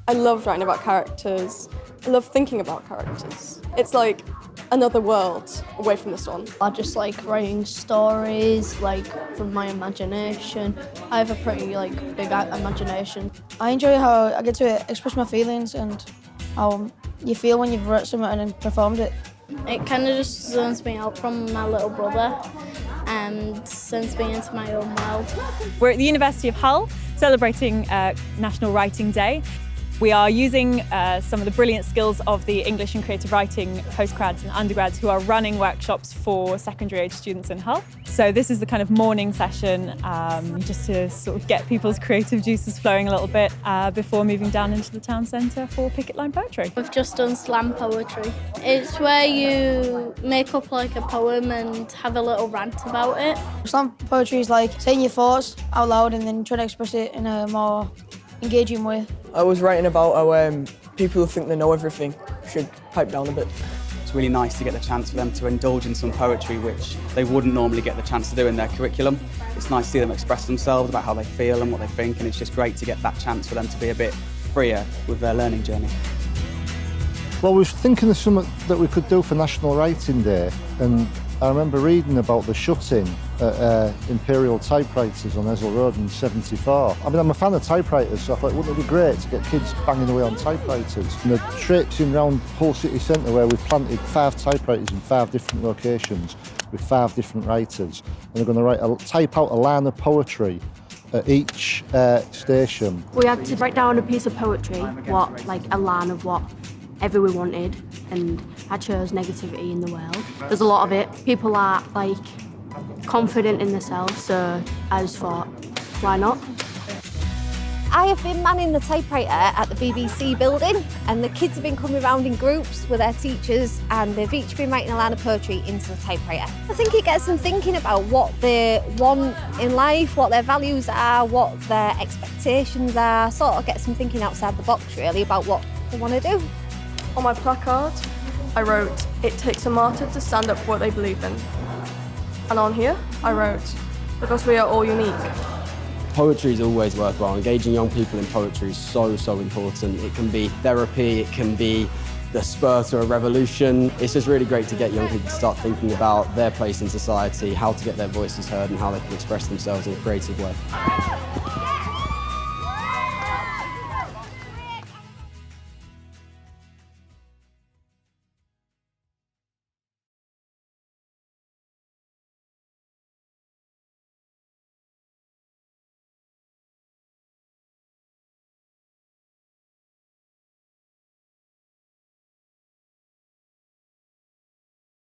I love writing about characters. I love thinking about characters. It's like another world away from this one. I just like writing stories, like from my imagination. I have a pretty big imagination. I enjoy how I get to express my feelings and how you feel when you've written something and then performed it. It kind of just zones me out from my little brother and sends me into my own world. We're at the University of Hull celebrating National Writing Day. We are using some of the brilliant skills of the English and creative writing postgrads and undergrads who are running workshops for secondary age students in Hull. So this is the kind of morning session just to sort of get people's creative juices flowing a little bit before moving down into the town centre for picket line poetry. We've just done slam poetry. It's where you make up like a poem and have a little rant about it. Slam poetry is like saying your thoughts out loud and then trying to express it in a more engaging way. I was writing about how people who think they know everything should pipe down a bit. It's really nice to get the chance for them to indulge in some poetry which they wouldn't normally get the chance to do in their curriculum. It's nice to see them express themselves about how they feel and what they think, and it's just great to get that chance for them to be a bit freer with their learning journey. Well, we were thinking of something that we could do for National Writing Day, and I remember reading about the shut-in at Imperial Typewriters on Ezel Road in '74. I mean, I'm a fan of typewriters, so I thought, wouldn't it be great to get kids banging away on typewriters? And they're traipsing around Hull City Centre where we've planted 5 typewriters in 5 different locations with 5 different writers. And they're going to type out a line of poetry at each station. We had to write down a piece of poetry, a line of what everyone wanted, and I chose negativity in the world. There's a lot of it. People are confident in themselves, so I just thought, why not? I have been manning the typewriter at the BBC building, and the kids have been coming around in groups with their teachers, and they've each been writing a line of poetry into the typewriter. I think it gets them thinking about what they want in life, what their values are, what their expectations are, sort of gets them thinking outside the box really about what they want to do. On my placard, I wrote, "It takes a martyr to stand up for what they believe in." And on here, I wrote, "Because we are all unique." Poetry is always worthwhile. Engaging young people in poetry is so important. It can be therapy, it can be the spur to a revolution. It's just really great to get young people to start thinking about their place in society, how to get their voices heard and how they can express themselves in a creative way.